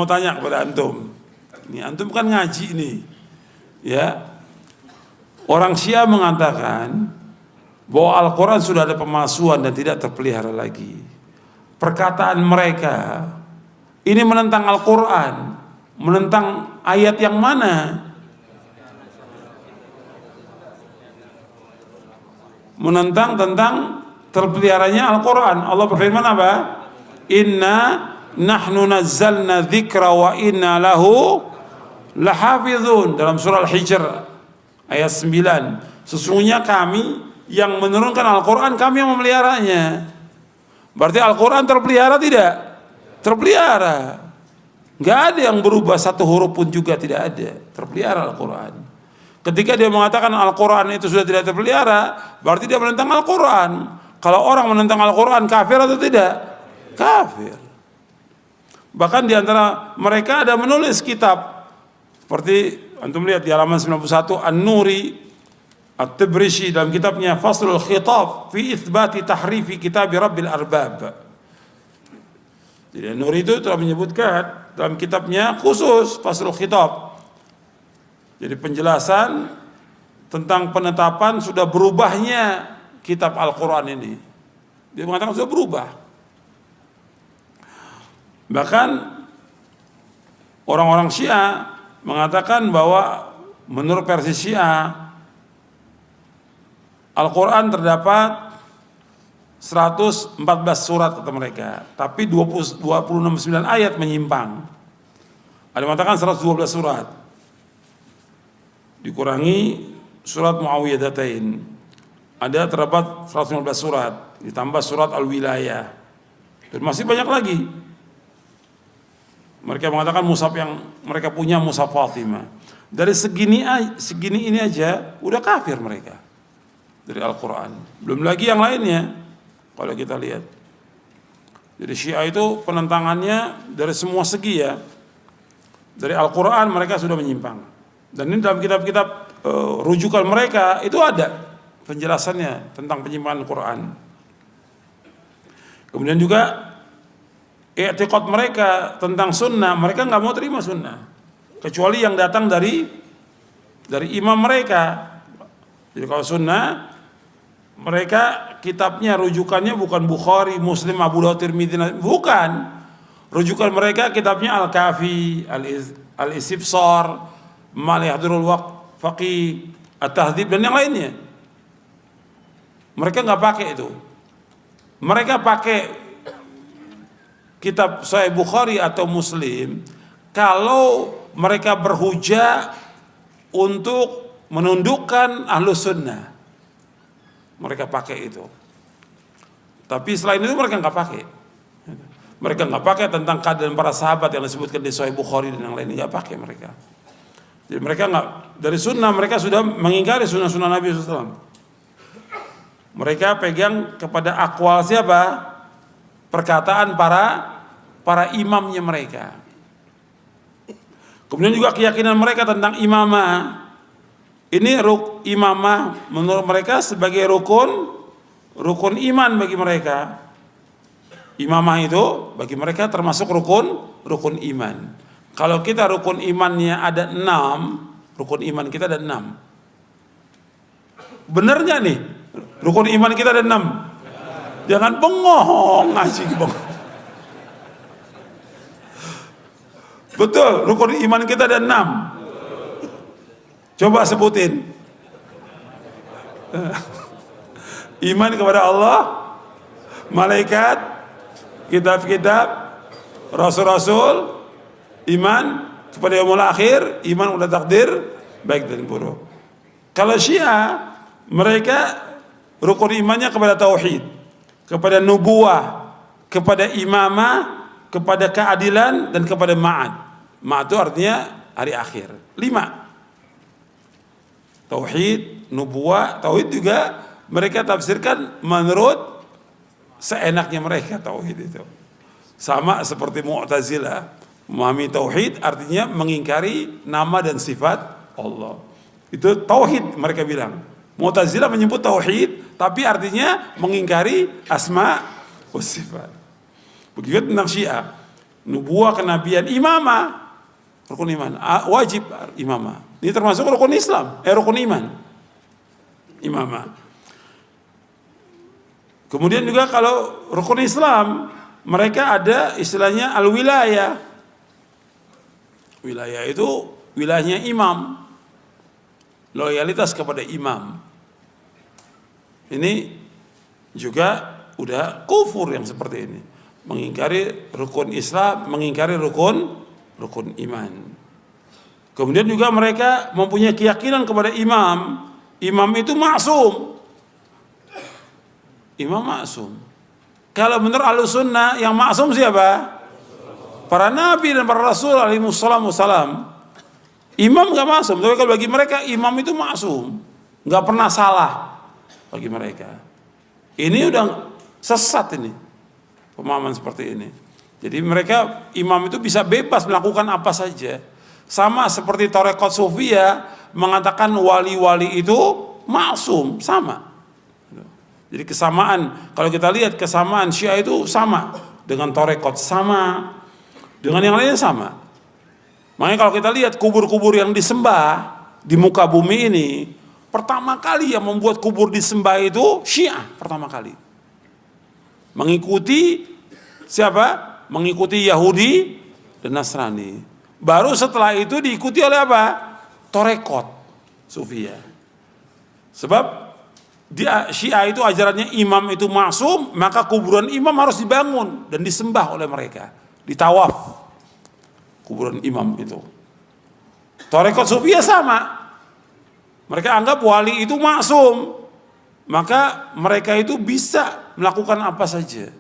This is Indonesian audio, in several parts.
mau tanya kepada antum. Ini antum kan ngaji nih. Ya. Orang Syiah mengatakan bahwa Al-Quran sudah ada pemalsuan dan tidak terpelihara lagi. Perkataan mereka ini menentang Al-Quran, menentang ayat yang mana? Menentang tentang terpeliharanya Al-Quran. Allah berfirman apa? Inna nahnu nazzalna dzikra wa inna lahu lahafizun, dalam surah Al-Hijr ayat 9. Sesungguhnya kami yang menurunkan Al-Quran, kami yang memeliharanya. Berarti Al-Quran terpelihara tidak? Terpelihara. Nggak ada yang berubah satu huruf pun juga, tidak ada. Terpelihara Al-Quran. Ketika dia mengatakan Al-Quran itu sudah tidak terpelihara, berarti dia menentang Al-Quran. Kalau orang menentang Al-Quran, kafir atau tidak? Kafir. Bahkan di antara mereka ada menulis kitab. Seperti antum lihat di halaman 91, An-Nuri At-Tabrizi dalam kitabnya Faslul Khitab fi Itsbati Tahrifi Kitab Rabbil Arbab. Jadi An-Nuri itu telah menyebutkan dalam kitabnya khusus Faslul Khitab. Jadi penjelasan tentang penetapan sudah berubahnya kitab Al-Quran ini. Dia mengatakan sudah berubah. Bahkan orang-orang Syiah mengatakan bahwa menurut versi Syiah Al-Quran terdapat 114 surat kata mereka, tapi 29 ayat menyimpang. Ada yang mengatakan 112 surat. Dikurangi surat Muawiyadatain. Ada terdapat 115 surat, ditambah surat Al-Wilayah. Dan masih banyak lagi. Mereka mengatakan mushaf yang mereka punya mushaf Fatimah. Dari segini ini aja udah kafir mereka dari Al-Quran. Belum lagi yang lainnya kalau kita lihat. Jadi Syiah itu penentangannya dari semua segi ya. Dari Al-Quran mereka sudah menyimpang. Dan ini dalam kitab-kitab rujukan mereka itu ada penjelasannya tentang penyimpangan Al-Quran. Kemudian juga i'tiqad mereka tentang sunnah, mereka nggak mau terima sunnah kecuali yang datang dari imam mereka. Jadi kalau sunnah mereka kitabnya rujukannya bukan Bukhari, Muslim, Abu Dawud, Tirmidzi, bukan. Rujukan mereka kitabnya Al-Kafi, Al-Istibsar, Malihadirul Faqih, At-Tahdzib dan yang lainnya. Mereka nggak pakai itu. Mereka pakai kitab Sahih Bukhari atau Muslim kalau mereka berhujah untuk menundukkan Ahlus Sunnah. Mereka pakai itu. Tapi selain itu mereka nggak pakai. Mereka nggak pakai tentang keadaan para sahabat yang disebutkan di Sahih Bukhari dan yang lainnya, nggak pakai mereka. Jadi mereka nggak, dari sunnah mereka sudah mengingkari sunnah-sunnah Nabi SAW. Mereka pegang kepada akwal siapa? Perkataan para imamnya mereka. Kemudian juga keyakinan mereka tentang imamah. Ini imamah menurut mereka sebagai rukun iman bagi mereka. Imamah itu bagi mereka termasuk rukun iman. Kalau kita rukun imannya ada 6, rukun iman kita ada 6. Benar nggak nih? Rukun iman kita ada 6. Jangan bengong ngaji bengong. Betul, rukun iman kita ada 6. Coba sebutin. Iman kepada Allah, malaikat, kitab-kitab, rasul-rasul, iman kepada yaumul akhir, iman kepada takdir baik dan buruk. Kalau Syiah, mereka rukun imannya kepada tauhid, kepada nubuwah, kepada imamah, kepada keadilan dan kepada ma'ad. Ma'ad itu artinya hari akhir. 5. Tauhid, nubuwah, tauhid juga mereka tafsirkan menurut seenaknya mereka tauhid itu. Sama seperti Mu'tazilah, memahami tauhid artinya mengingkari nama dan sifat Allah. Itu tauhid mereka bilang. Mu'tazilah menyebut tauhid tapi artinya mengingkari asma wa sifat. Begitu tentang Syiah. nubuah, kenabian, imamah, rukun iman, wajib imamah. Ini termasuk rukun Islam, rukun iman, imamah. Kemudian juga kalau rukun Islam, mereka ada istilahnya al-wilayah. Wilayah itu wilayahnya imam, loyalitas kepada imam. Ini juga udah kufur yang seperti ini, mengingkari rukun Islam, mengingkari rukun iman. Kemudian juga mereka mempunyai keyakinan kepada imam. Imam itu maksum. Imam maksum. Kalau menurut Ahlussunnah yang maksum siapa? Para nabi dan para rasul alaihi wassalam. Imam enggak maksum, tapi kalau bagi mereka imam itu maksum, enggak pernah salah bagi mereka. Ini udah sesat ini, pemahaman seperti ini. Jadi mereka imam itu bisa bebas melakukan apa saja. Sama seperti Tarekat Sufiyah mengatakan wali-wali itu maksum, sama. Jadi kesamaan, kalau kita lihat kesamaan Syiah itu sama dengan Tarekat, sama dengan yang lainnya sama. Makanya kalau kita lihat kubur-kubur yang disembah di muka bumi ini, pertama kali yang membuat kubur disembah itu Syiah pertama kali. Mengikuti siapa? Mengikuti Yahudi dan Nasrani. Baru setelah itu diikuti oleh apa? Tarekat Sufiyah. Sebab di Syiah itu ajarannya imam itu maksum, maka kuburan imam harus dibangun dan disembah oleh mereka, ditawaf kuburan imam itu. Tarekat Sufiyah sama, mereka anggap wali itu maksum, maka mereka itu bisa melakukan apa saja.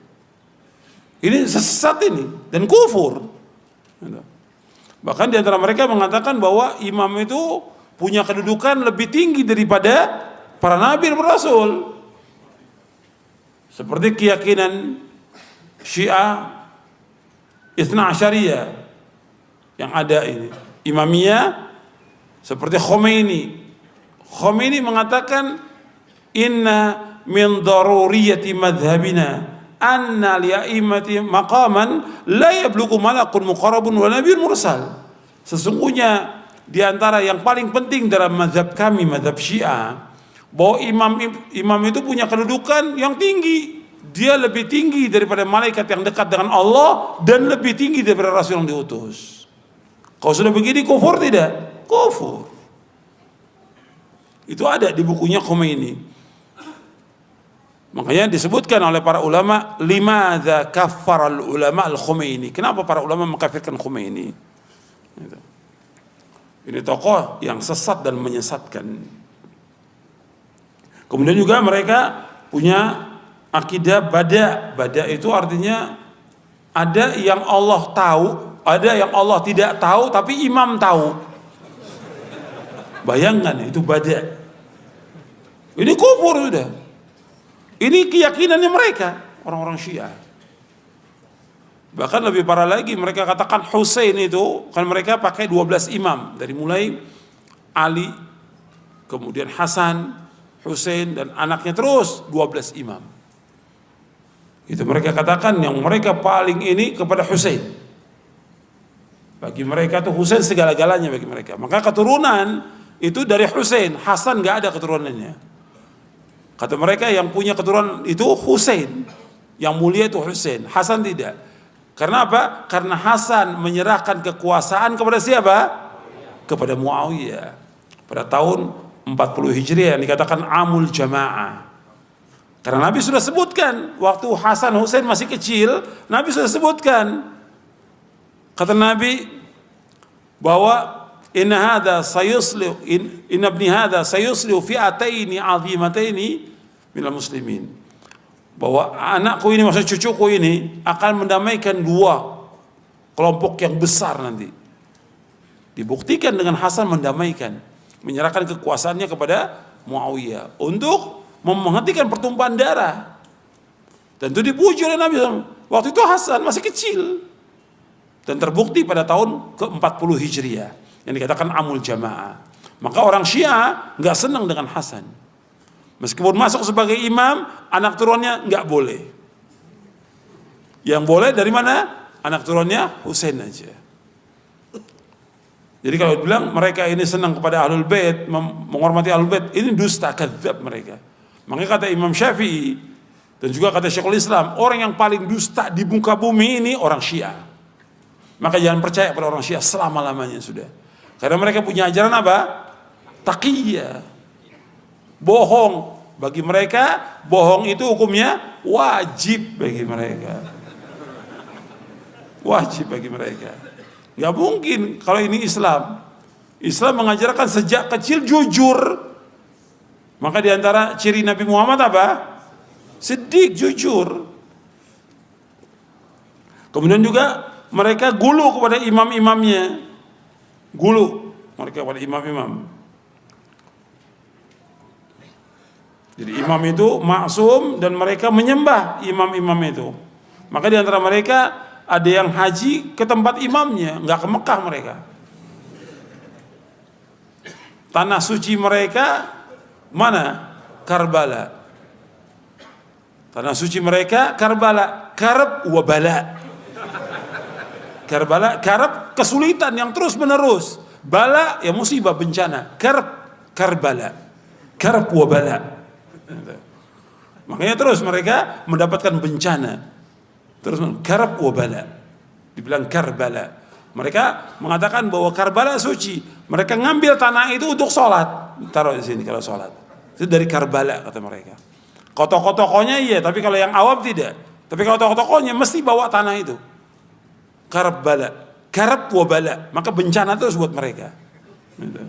Ini sesat ini dan kufur. Bahkan di antara mereka mengatakan bahwa imam itu punya kedudukan lebih tinggi daripada para nabi dan rasul. Seperti keyakinan Syiah Itsna Asyariyah yang ada ini, Imamiyah, seperti Khomeini. Khomeini mengatakan inna min daruriyati madhabina anna li'aimati maqaman la yablughu malakun muqarrabun wa nabiyyun mursal. Sesungguhnya di antara yang paling penting dalam mazhab kami, mazhab Syiah, bahwa imam itu punya kedudukan yang tinggi. Dia lebih tinggi daripada malaikat yang dekat dengan Allah dan lebih tinggi daripada rasul yang diutus. Kalau sudah begini kufur tidak? Kufur. Itu ada di bukunya Khomeini. Makanya disebutkan oleh para ulama, limadza kaffara al-ulama al-Khomeini. Kenapa para ulama mengkafirkan Khomeini? Ini tokoh yang sesat dan menyesatkan. Kemudian juga mereka punya akidah bada. Bada itu artinya ada yang Allah tahu, ada yang Allah tidak tahu, tapi imam tahu. Bayangkan itu bada. Ini kufur sudah. Ini keyakinannya mereka, orang-orang Syiah. Bahkan lebih parah lagi, mereka katakan Husain itu, kan mereka pakai 12 imam. Dari mulai Ali, kemudian Hasan, Husain, dan anaknya terus 12 imam. Itu mereka katakan yang mereka paling ini kepada Husain. Bagi mereka tuh Husain segala-galanya bagi mereka. Maka keturunan itu dari Husain, Hasan gak ada keturunannya. Kata mereka yang punya keturunan itu Husain, yang mulia itu Husain, Hasan tidak. Karena apa? Karena Hasan menyerahkan kekuasaan kepada siapa? Kepada Muawiyah pada tahun 40 Hijriah yang dikatakan Amul Jamaah. Karena Nabi sudah sebutkan waktu Hasan Husain masih kecil, Nabi sudah sebutkan. Kata Nabi bahwa inna hadza sayuslihu inna ibni hadza sayuslihu fi'ataini 'azimataini minal muslimin. Bahwa anakku ini, maksud cucuku ini akan mendamaikan dua kelompok yang besar nanti. Dibuktikan dengan Hasan mendamaikan, menyerahkan kekuasaannya kepada Muawiyah untuk menghentikan pertumpahan darah. Dan itu dipuji oleh Nabi SAW. Waktu itu Hasan masih kecil. Dan terbukti pada tahun ke-40 Hijriah yang dikatakan Amul Jamaah. Maka orang Syiah nggak senang dengan Hasan. Meskipun masuk sebagai imam, anak turunnya nggak boleh. Yang boleh dari mana? anak turunnya Husain aja. Jadi kalau bilang mereka ini senang kepada Ahlul Bait, menghormati Ahlul Bait, ini dusta, kadzab mereka. Makanya kata Imam Syafi'i dan juga kata Syekhul Islam, orang yang paling dusta di muka bumi ini orang Syiah. Maka jangan percaya pada orang Syiah selama-lamanya sudah. Karena mereka punya ajaran apa? Taqiyah. Bohong. Bagi mereka, bohong itu hukumnya wajib bagi mereka. Wajib bagi mereka. Gak mungkin kalau ini Islam. Islam mengajarkan sejak kecil jujur. Maka diantara ciri Nabi Muhammad apa? Siddiq, jujur. Kemudian juga mereka gulu kepada imam-imamnya. Gulu mereka kepada imam-imam. Jadi imam itu maksum dan mereka menyembah imam-imam itu. Maka diantara mereka ada yang haji ke tempat imamnya, nggak ke Mekah mereka. Tanah suci mereka mana? Karbala. Tanah suci mereka Karbala. Karb wa bala. Karbala, karb kesulitan yang terus menerus. Bala ya musibah, bencana. Karbala. Karb wa bala. Makanya terus mereka mendapatkan bencana. Terus karab wa bala. Dibilang Karbala. Mereka mengatakan bahwa Karbala suci. Mereka ngambil tanah itu untuk sholat. Taruh di sini kalau sholat. Itu dari Karbala kata mereka. Kalau tokoh-tokohnya iya, tapi kalau yang awam tidak. Tapi kalau tokoh-tokohnya mesti bawa tanah itu. Karbala. Karab wa bala. Maka bencana terus buat mereka. Gitu.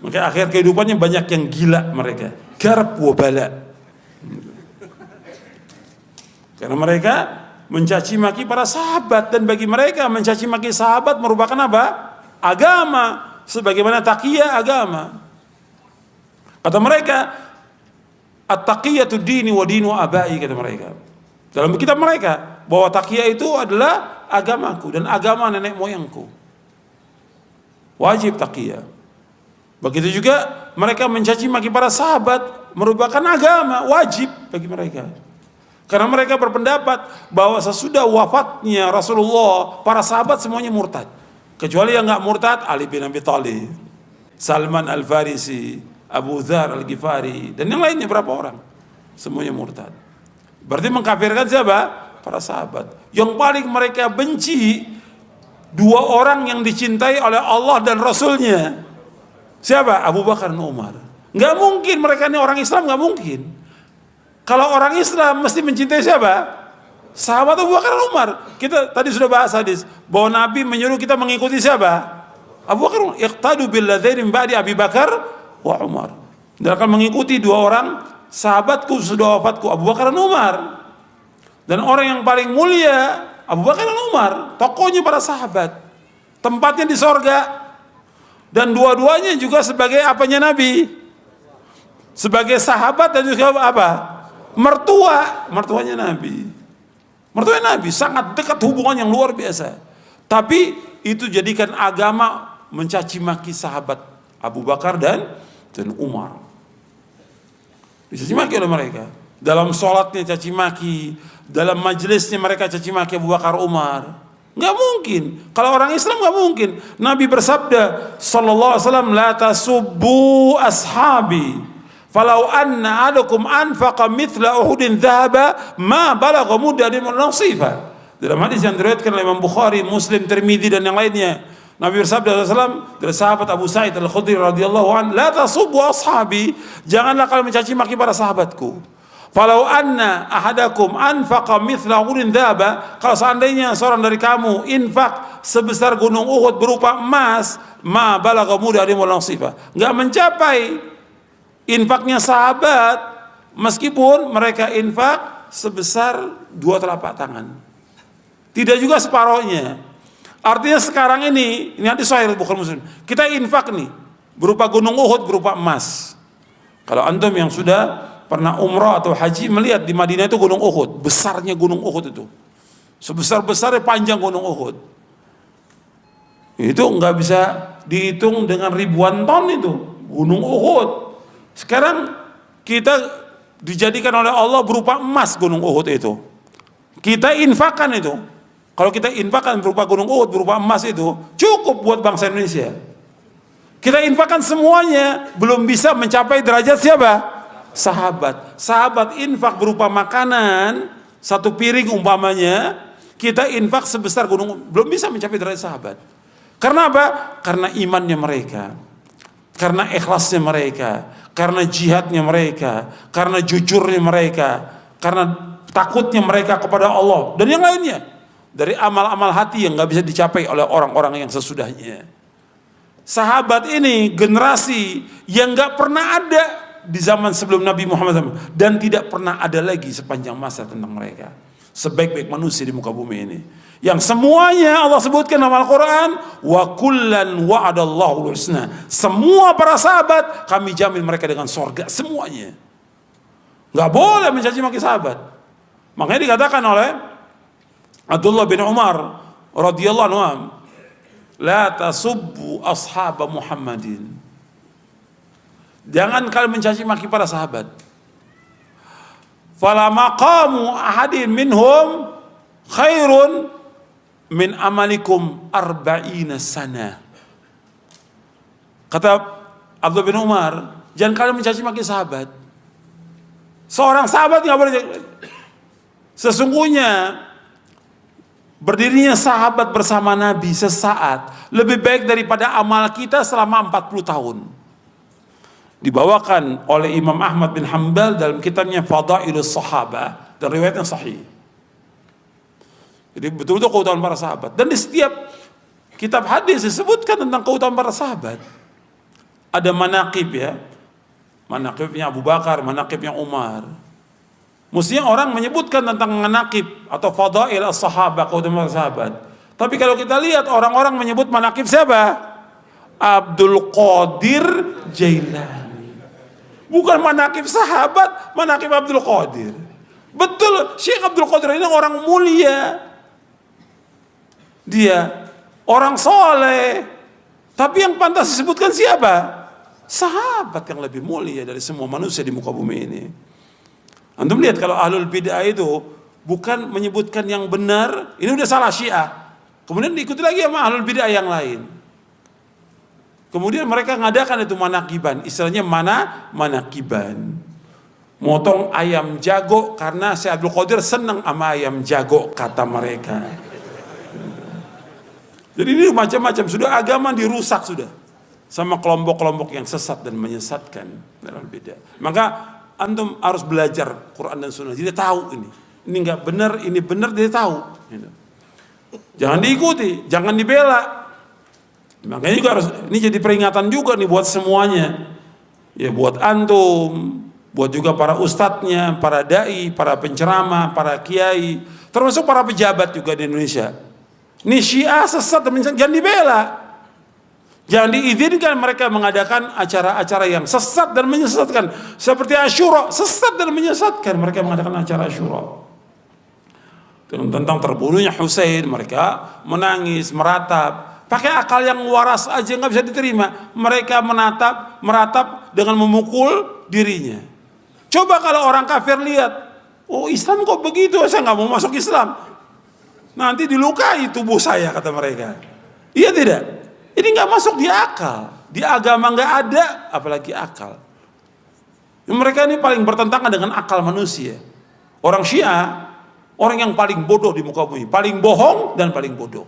Maka akhir kehidupannya banyak yang gila mereka. Karab wa bala. Karena mereka mencaci maki para sahabat, dan bagi mereka mencaci maki sahabat merupakan apa? Agama, sebagaimana taqiyah agama. Kata mereka, at-taqiyatu dini wa dinu abai, kata mereka. Dalam kitab mereka bahwa taqiyah itu adalah agamaku dan agama nenek moyangku. Wajib taqiyah. Begitu juga mereka mencaci maki para sahabat merupakan agama, wajib bagi mereka. Karena mereka berpendapat bahwa sesudah wafatnya Rasulullah, para sahabat semuanya murtad. Kecuali yang nggak murtad, Ali bin Abi Thalib, Salman Al-Farisi, Abu Dzar Al-Ghifari, dan yang lainnya berapa orang. Semuanya murtad. Berarti mengkafirkan siapa? Para sahabat. Yang paling mereka benci, dua orang yang dicintai oleh Allah dan Rasulnya. Siapa? Abu Bakar dan Umar. Nggak mungkin mereka ini orang Islam, nggak mungkin. Kalau orang Islam mesti mencintai siapa? Sahabat Abu Bakar dan Umar. Kita tadi sudah bahas hadis bahwa Nabi menyuruh kita mengikuti siapa? Abu Bakar. Iqtadu bil ladzaini min ba'di Abi Bakar wa Umar. Dan akan mengikuti dua orang sahabatku sudah wafatku, Abu Bakar dan Umar. Dan orang yang paling mulia Abu Bakar dan Umar, tokohnya para sahabat. Tempatnya di sorga. Dan dua-duanya juga sebagai apanya Nabi? Sebagai sahabat dan juga apa? Mertuanya Nabi. Mertua Nabi, sangat dekat hubungan yang luar biasa. Tapi itu jadikan agama mencaci maki sahabat Abu Bakar dan Umar. Dicaci maki oleh mereka. Dalam sholatnya caci maki, dalam majelisnya mereka caci maki Abu Bakar, Umar. Nggak mungkin. Kalau orang Islam nggak mungkin. Nabi bersabda, sallallahu alaihi wasallam, la tasubbu ashabi. Falau anna ahadukum anfaqa mithla Uhudin dhahaba ma balagha muddadim nasifa. Dalam hadis yang diriwayatkan oleh Imam Bukhari, Muslim, Tirmidzi dan yang lainnya, Nabi bersabda SAW dari sahabat Abu Sa'id Al-Khudri radhiyallahu an, la tasubbu ashabi, janganlah kalian mencaci maki para sahabatku. Falau anna ahadakum anfaqa mithla Uhudin dhahaba, kalau seandainya seorang dari kamu infak sebesar gunung Uhud berupa emas, ma balagha muddadim nasifa, enggak mencapai infaknya sahabat, meskipun mereka infak sebesar 2 telapak tangan. Tidak juga separohnya. Artinya sekarang ini hadis sahih Bukhari Muslim, kita infak nih berupa gunung Uhud, berupa emas. Kalau antum yang sudah pernah umrah atau haji melihat di Madinah itu gunung Uhud, besarnya gunung Uhud itu, sebesar-besarnya panjang gunung Uhud. Itu nggak bisa dihitung dengan ribuan ton itu gunung Uhud. Sekarang kita dijadikan oleh Allah berupa emas gunung Uhud itu. Kita infakkan itu. Kalau kita infakkan berupa gunung Uhud, berupa emas itu cukup buat bangsa Indonesia. Kita infakkan semuanya, belum bisa mencapai derajat siapa? Sahabat. Sahabat infak berupa makanan, satu piring umpamanya, kita infak sebesar gunung Uhud, belum bisa mencapai derajat sahabat. Karena apa? Karena imannya mereka, karena ikhlasnya mereka, karena jihadnya mereka, karena jujurnya mereka, karena takutnya mereka kepada Allah dan yang lainnya. Dari amal-amal hati yang gak bisa dicapai oleh orang-orang yang sesudahnya. Sahabat ini generasi yang gak pernah ada di zaman sebelum Nabi Muhammad SAW, dan tidak pernah ada lagi sepanjang masa tentang mereka. Sebaik-baik manusia di muka bumi ini, yang semuanya Allah sebutkan dalam Al-Quran, wa kullan wa'adallahu husna. Semua para sahabat kami jamin mereka dengan sorga semuanya. Gak boleh mencaci maki sahabat. Makanya dikatakan oleh Abdullah bin Umar radhiyallahu anhu, la tasubbu ashab Muhammadin. Jangan kalian mencaci maki para sahabat. Fala maqamu ahadin minhum khairun min amalikum arba'ina sana. Kata Abdullah bin Umar, jangan kalian mencaci maki sahabat. Seorang sahabat nggak boleh. Sesungguhnya berdirinya sahabat bersama Nabi sesaat lebih baik daripada amal kita selama 40 tahun. Dibawakan oleh Imam Ahmad bin Hanbal dalam kitabnya Fadailus Sahabah, dan riwayatnya sahih. Jadi betul-betul keutamaan para sahabat. Dan di setiap kitab hadis disebutkan tentang keutamaan para sahabat. Ada manaqib ya. Manaqibnya Abu Bakar, manaqibnya Umar. Mestinya orang menyebutkan tentang manaqib atau fadail as-sahabah, keutamaan sahabat. Tapi kalau kita lihat orang-orang menyebut manaqib siapa? Abdul Qadir Jailani. Bukan manaqib sahabat, manaqib Abdul Qadir. Betul, Syekh Abdul Qadir ini orang mulia. Dia orang soleh. Tapi yang pantas disebutkan siapa? Sahabat yang lebih mulia dari semua manusia di muka bumi ini. Antum lihat kalau ahlul bid'ah itu bukan menyebutkan yang benar, ini udah salah Syiah. Kemudian diikuti lagi sama ahlul bid'ah yang lain. Kemudian mereka ngadakan itu manakiban, istilahnya manakiban. Motong ayam jago karena Syekh Abdul Qadir senang sama ayam jago, kata mereka. Jadi ini macam-macam, sudah agama dirusak sudah sama kelompok-kelompok yang sesat dan menyesatkan dalam bid'ah. Maka antum harus belajar Quran dan Sunnah, jadi tahu ini nggak benar, ini benar, dia tahu. Jangan diikuti, jangan dibela. Makanya juga harus, ini jadi peringatan juga nih buat semuanya, ya buat antum, buat juga para ustadznya, para dai, para penceramah, para kiai, termasuk para pejabat juga di Indonesia. Ini Syiah sesat, jangan dibela. Jangan diizinkan mereka mengadakan acara-acara yang sesat dan menyesatkan. Seperti Asyura, sesat dan menyesatkan. Mereka mengadakan acara Asyura. Tentang terbunuhnya Husain, mereka menangis, meratap. Pakai akal yang waras aja nggak bisa diterima. Mereka meratap dengan memukul dirinya. Coba kalau orang kafir lihat, oh Islam kok begitu, saya nggak mau masuk Islam. Nanti dilukai tubuh saya, kata mereka. Iya tidak? Ini nggak masuk di akal, di agama nggak ada, apalagi akal. Mereka ini paling bertentangan dengan akal manusia. Orang Syiah, orang yang paling bodoh di muka bumi, paling bohong dan paling bodoh.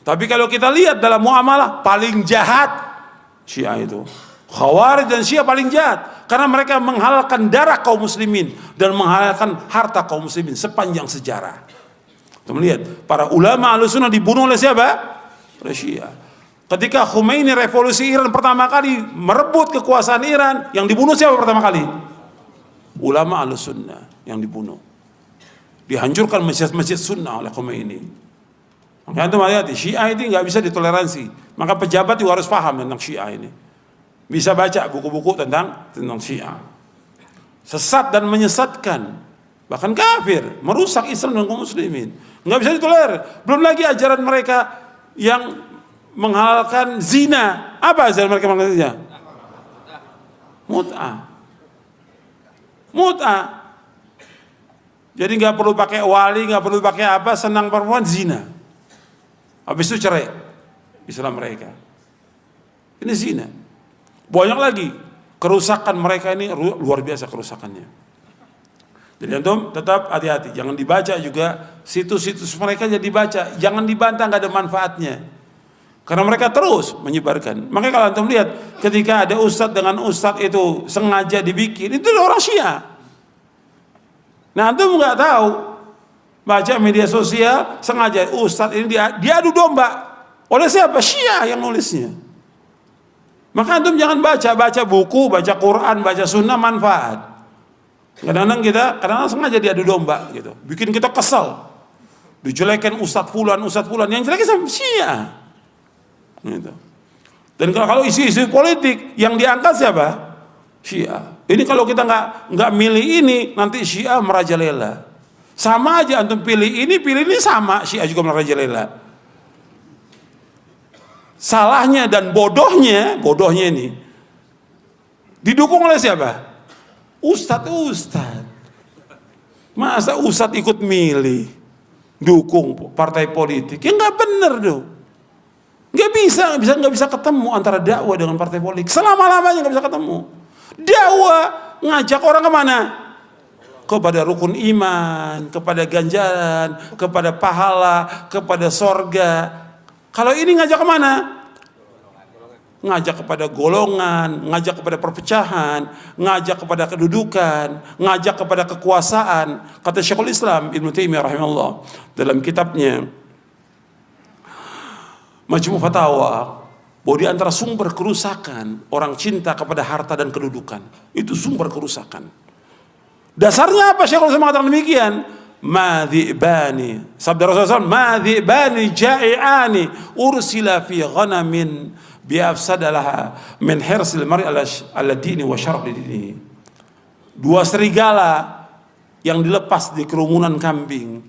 Tapi kalau kita lihat dalam muamalah, paling jahat Syiah itu. Khawarij dan Syiah paling jahat karena mereka menghalalkan darah kaum muslimin dan menghalalkan harta kaum muslimin sepanjang sejarah. Kita melihat para ulama Ahlussunnah dibunuh oleh siapa? Oleh Syiah. Ketika Khomeini revolusi Iran pertama kali merebut kekuasaan Iran, yang dibunuh siapa pertama kali? Ulama Ahlussunnah yang dibunuh. Dihancurkan masjid-masjid sunnah oleh Khomeini. Makanya itu hati, Syiah ini nggak bisa ditoleransi. Maka pejabat juga harus paham tentang Syiah ini. Bisa baca buku-buku tentang Syiah. Sesat dan menyesatkan, bahkan kafir, merusak Islam dan kaum muslimin. Nggak bisa ditolerir. Belum lagi ajaran mereka yang menghalalkan zina. Apa ajaran mereka menghalalkan zina? Mut'ah. Jadi nggak perlu pakai wali, nggak perlu pakai apa, senang perempuan zina. Habis itu cerai. Islam mereka. Ini zina. Banyak lagi kerusakan mereka ini luar biasa kerusakannya. Jadi antum tetap hati-hati, jangan dibaca juga situs-situs mereka jadi dibaca, jangan dibantah, nggak ada manfaatnya. Karena mereka terus menyebarkan. Makanya kalau antum lihat ketika ada ustadz dengan ustadz itu sengaja dibikin, itu orang Syiah. Nah antum nggak tahu, baca media sosial sengaja ustadz ini diadu domba oleh siapa? Syiah yang nulisnya. Maka antum jangan baca buku, baca Quran, baca sunnah manfaat. Kadang-kadang kadang-kadang sengaja diadu domba gitu, bikin kita kesal. Dijelekan ustadz fulan, yang jeleknya sama Syiah. Gitu. Dan kalau isu-isu politik yang diangkat siapa? Syiah. Ini kalau kita nggak milih ini, nanti Syiah merajalela. Sama aja antum pilih ini sama, Syiah juga merajalela. Salahnya dan bodohnya ini didukung oleh siapa? Ustadz. Masa ustadz ikut milih, dukung partai politik? Ya nggak bener dong. Nggak bisa ketemu antara dakwah dengan partai politik. Selama-lamanya nggak bisa ketemu. Dakwah ngajak orang kemana? Kepada rukun iman, kepada ganjaran, kepada pahala, kepada sorga. Kalau ini ngajak kemana? Ngajak kepada golongan, ngajak kepada perpecahan, ngajak kepada kedudukan, ngajak kepada kekuasaan. Kata Syekhul Islam Ibnu Taimiyah rahimahullah dalam kitabnya Majmu' Fatawa, bahwa di antara sumber kerusakan orang cinta kepada harta dan kedudukan, itu sumber kerusakan. Dasarnya apa? Syekhul Islam mengatakan demikian. Madhibani, sabda Rasulullah SAW, madhibani ja'i'ani ursila fi ghanamin biafsadalaha min hirsil mar'i ala dini wa syaraf dini. Dua serigala yang dilepas di kerumunan kambing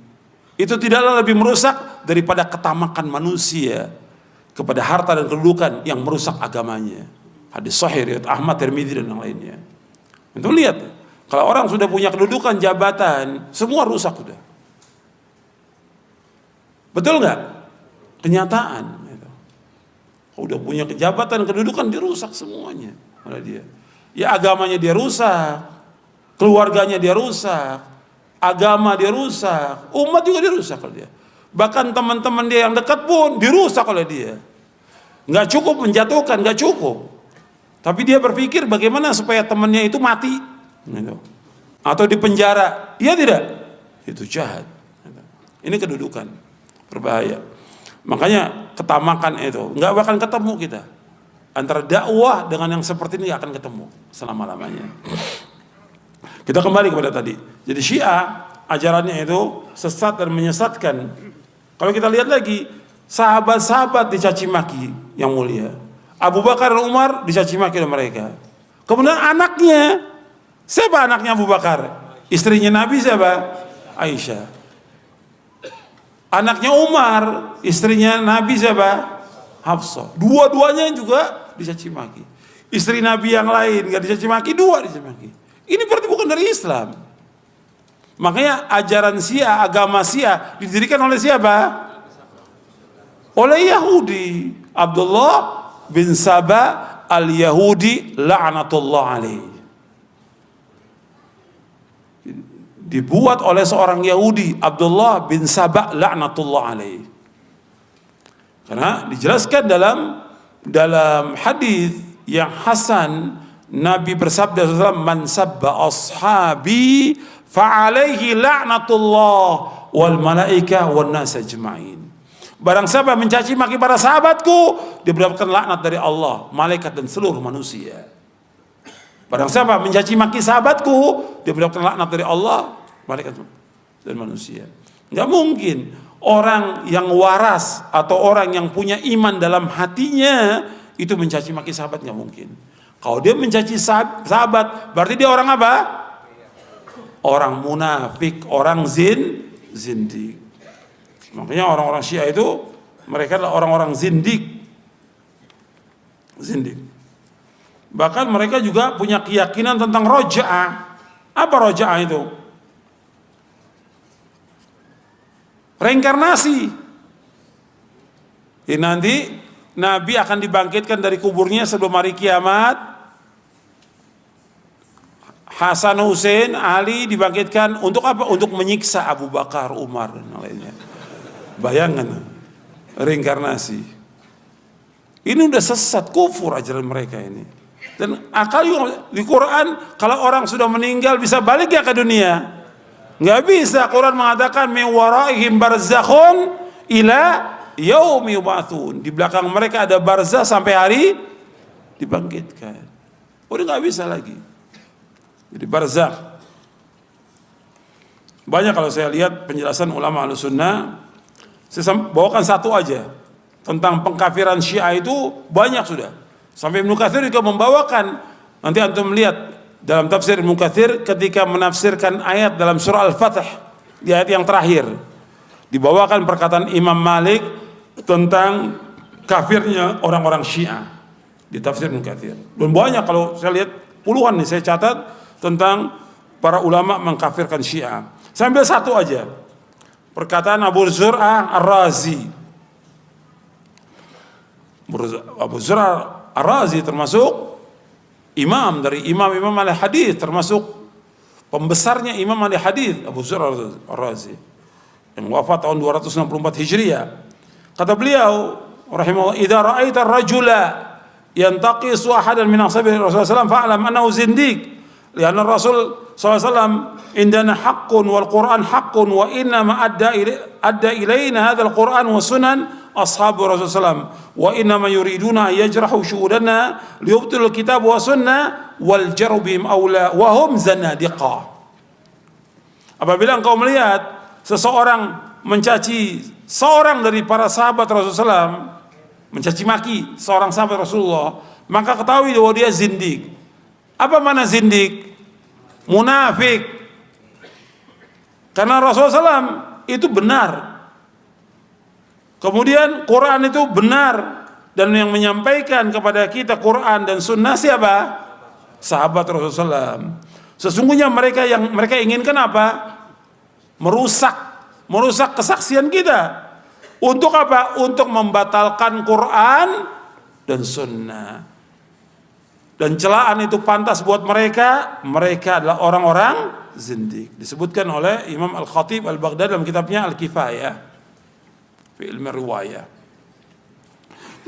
itu tidaklah lebih merusak daripada ketamakan manusia kepada harta dan kedudukan yang merusak agamanya. Hadis sahih riwayat Ahmad, Tirmidzi dan yang lainnya. Itu lihat, kalau orang sudah punya kedudukan, jabatan, semua rusak sudah. Betul nggak? Kenyataan. Kalau udah punya jabatan, kedudukan, dirusak semuanya oleh dia. Ya agamanya dia rusak, keluarganya dia rusak, agama dia rusak, umat juga dia rusak oleh dia. Bahkan teman-teman dia yang dekat pun dirusak oleh dia. Nggak cukup menjatuhkan, nggak cukup. Tapi dia berpikir bagaimana supaya temannya itu mati. Gitu. Atau di penjara, iya tidak? Itu jahat. Ini kedudukan, berbahaya. Makanya ketamakan itu nggak akan ketemu kita. Antara dakwah dengan yang seperti ini nggak akan ketemu selama-lamanya. Kita kembali kepada tadi. Jadi Syiah ajarannya itu sesat dan menyesatkan. Kalau kita lihat lagi, sahabat-sahabat dicaci maki yang mulia. Abu Bakar dan Umar dicaci maki oleh mereka. Kemudian anaknya, siapa anaknya Abu Bakar? Istrinya Nabi siapa? Aisyah. Anaknya Umar, istrinya Nabi siapa? Hafsah. Dua-duanya juga dicaci maki. Istri Nabi yang lain gak dicaci maki, dua dicaci maki. Ini berarti bukan dari Islam. Makanya ajaran Syiah, agama Syiah didirikan oleh siapa? Oleh Yahudi. Abdullah bin Saba al-Yahudi la'natullah alaih. Dibuat oleh seorang Yahudi, Abdullah bin Saba la'natullah alaih. Karena dijelaskan dalam hadis yang hasan, Nabi bersabda SAW, man sabba ashabi fa'alaihi la'natullah wal malaika wan nas ajma'in. Barang siapa mencaci maki para sahabatku, dia mendapatkan laknat dari Allah, malaikat dan seluruh manusia. Barang siapa mencaci maki sahabatku, dia mendapatkan laknat dari Allah, malaikat dan manusia. Enggak mungkin orang yang waras atau orang yang punya iman dalam hatinya itu mencaci maki sahabat, enggak mungkin. Kalau dia mencaci sahabat, berarti dia orang apa? Orang munafik, orang zindik. Makanya orang-orang Syiah itu mereka adalah orang-orang zindik. Bahkan mereka juga punya keyakinan tentang roja'ah. Apa roja'ah itu? reinkarnasi. Nanti Nabi akan dibangkitkan dari kuburnya sebelum hari kiamat. Hasan, Hussein, Ali dibangkitkan untuk apa? Untuk menyiksa Abu Bakar, Umar dan lainnya. Bayangkan reinkarnasi. Ini udah sesat, kufur ajaran mereka ini. Dan akal juga di Quran, kalau orang sudah meninggal bisa balik ya ke dunia? Nggak bisa. Quran mengatakan min waraihim barzakhun ila yaumi yub'atsun. Di belakang mereka ada barzah sampai hari dibangkitkan. Udah nggak bisa lagi. Jadi barzakh. Banyak kalau saya lihat penjelasan ulama Ahlussunnah, saya bawakan satu aja. Tentang pengkafiran Syiah itu banyak sudah. Sampai Ibnu Katsir juga membawakan. Nanti antum lihat dalam tafsir Ibnu Katsir ketika menafsirkan ayat dalam surah Al-Fatih di ayat yang terakhir. Dibawakan perkataan Imam Malik tentang kafirnya orang-orang Syiah di tafsir Ibnu Katsir. Dan banyak kalau saya lihat puluhan nih saya catat tentang para ulama mengkafirkan Syiah. Saya ambil satu aja. Perkataan Abu Zur'ah Ar-Razi. Abu Zur'ah Ar-Razi termasuk imam dari imam-imam ahli hadis, termasuk pembesarnya imam ahli hadis Abu Zur'ah Ar-Razi yang wafat tahun 264 Hijriah. Kata beliau rahimahullah, "Idza ra'aita ar-rajula yantaqisu ahadan min ashabi Rasulullah sallallahu alaihi wasallam fa'lam annahu zindiq." Lianna Rasul SAW indana haqqun wal Quran haqqun wa innama adda ilayna hadzal Quran wa sunan ashabu Rasulullah SAW wa innama yuriduna yajrahu syuhudana liyubtilul kitab wa sunnah wal jaru bihim awla wa hum zanadiqa. Apabila engkau melihat seseorang mencaci seorang dari para sahabat Rasulullah SAW, mencaci maki seorang sahabat Rasulullah, maka ketahui bahwa dia zindik. Apa mana zindik? Munafik. Karena Rasulullah SAW itu benar. Kemudian Quran itu benar. Dan yang menyampaikan kepada kita Quran dan sunnah siapa? Sahabat Rasulullah SAW. Sesungguhnya mereka yang mereka inginkan apa? Merusak kesaksian kita. Untuk apa? Untuk membatalkan Quran dan sunnah. Dan celaan itu pantas buat mereka. Mereka adalah orang-orang zindik. Disebutkan oleh Imam Al-Khatib Al-Baghdadi dalam kitabnya Al-Kifayah fi ilmi riwayah.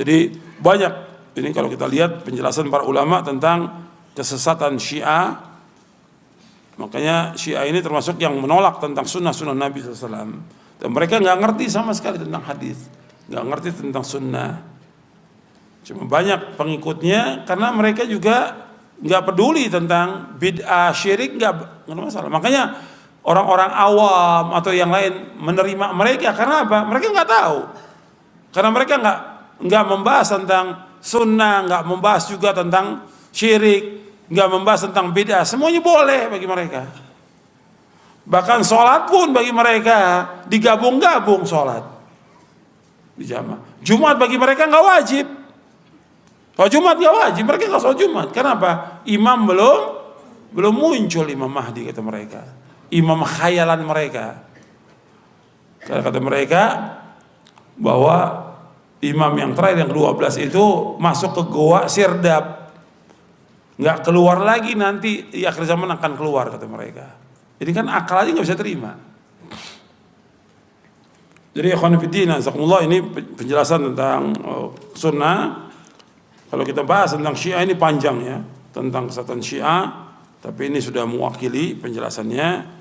Jadi banyak ini kalau kita lihat penjelasan para ulama tentang kesesatan Syiah. Makanya Syiah ini termasuk yang menolak tentang sunnah-sunnah Nabi SAW. Dan mereka nggak ngerti sama sekali tentang hadis, nggak ngerti tentang sunnah. Cuma banyak pengikutnya karena mereka juga nggak peduli tentang bid'ah syirik, nggak masalah. Makanya orang-orang awam atau yang lain menerima mereka karena apa? Mereka nggak tahu. Karena mereka nggak membahas tentang sunnah, nggak membahas juga tentang syirik, nggak membahas tentang bid'ah. Semuanya boleh bagi mereka. Bahkan sholat pun bagi mereka digabung-gabung sholat di jamaah. Jumat bagi mereka nggak wajib. Kalau Jumat nggak wajib, mereka nggak sholat Jumat. Kenapa? Imam belum muncul Imam Mahdi kata mereka. Imam khayalan mereka. Karena kata mereka bahwa imam yang terakhir yang ke-12 itu masuk ke goa Sirdap, nggak keluar lagi, nanti di akhir zaman akan keluar kata mereka. Jadi kan akal aja nggak bisa terima. Jadi ikhwan fillah, jazakumullah, ini penjelasan tentang sunnah. Kalau kita bahas tentang Syiah ini panjang ya, tentang kesatuan Syiah, tapi ini sudah mewakili penjelasannya.